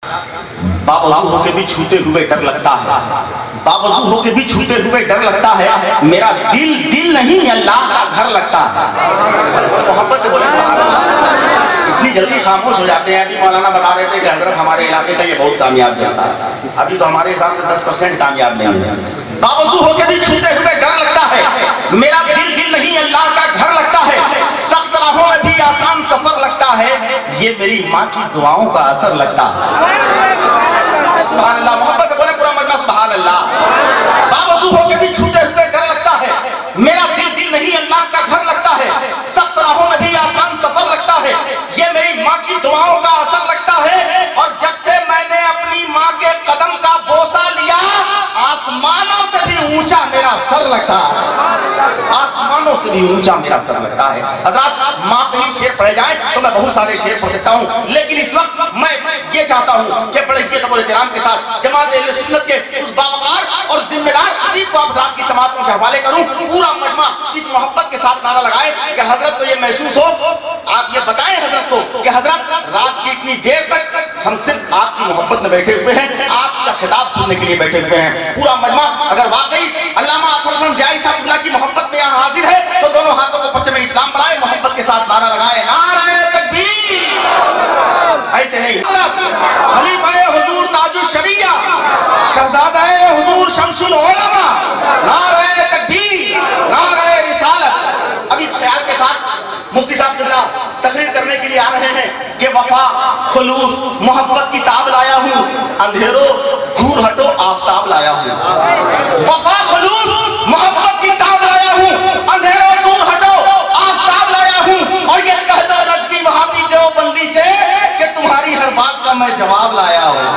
बावजूद होके भी छूते हुए डर लगता है, बावजूद होके भी छूते हुए डर लगता है, मेरा दिल दिल नहीं अल्लाह का घर लगता है। मोहब्बत से बोले सुभान अल्लाह। इतनी जल्दी खामोश हो जाते हैं। अभी मौलाना बता रहे थे कि हजरत हमारे इलाके का ये बहुत कामयाब जलसा है, अभी तो हमारे हिसाब से 10% कामयाब नहीं है। बावजूद होके भी छूते हुए डर लगता है, मेरा दिल दिल नहीं अल्लाह का घर लगता है, सख्त राहों में भी आसान सफर लगता है, ये मेरी माँ की दुआओं का असर लगता है। सुभान अल्लाह। मोहब्बत से बोले पूरा मजमा सुभान अल्लाह। बावजूद होके भी छूते हुए डर लगता है, मेरा दिल दिल नहीं अल्लाह का घर लगता है, सख्त राहों में भी आसान सफर लगता है, ये मेरी माँ की दुआओं का असर लगता है। और जब से मैंने अपनी माँ के कदम का बोसा लिया, आसमानों से भी ऊंचा मेरा सर लगता है, आसमानों से भी ऊंचा मेरा सर लगता है। हज़रात माँ पे ही शेर पढ़े जाए तो मैं बहुत सारे शेर पढ़ सकता हूँ, लेकिन इस वक्त मैं ये चाहता हूँ कि बड़े इत्तेराम के साथ जमात अहले सुन्नत के उस बावकार और जिम्मेदार खतीब को आप की समाअत के हवाले करूँ। पूरा मजमा इस मोहब्बत के साथ नारा लगाए कि हजरत को ये महसूस हो, आप ये बताएं हजरत को कि हजरत रात की इतनी देर तक हम सिर्फ आपकी मोहब्बत में बैठे हुए हैं, आपका खिताब सुनने के लिए बैठे हुए हैं। पूरा मजमा अगर वाकई अल्लामा अतहर हसन ज़ियाई साहब की मोहब्बत में यहाँ हाजिर है तो दोनों हाथों को परचम इस्लाम बनाए, मोहब्बत के साथ नारा लगाए, नारे तकबीर। ऐसे नहीं, खलीफाए हुजूर ताजुश शरिया, शहजादाए हुजूर शमसुल उलमा, नारे तकबीर, नारे रिसालत। अब इस ख्याल के साथ मुफ्ती साहब जिला तकरीर करने के लिए आ रहे हैं कि वफा खुलूस मोहब्बत की ताब लाया हूँ, अंधेरों दूर हटो आफताब लाया हूँ। वफा खुलूस मोहब्बत की ताब लाया हूँ, अंधेरों दूर हटो आफताब लाया हूँ। और ये कह दो रजवी वहाबी देवबंदी से कि तुम्हारी हर बात का मैं जवाब लाया हूँ।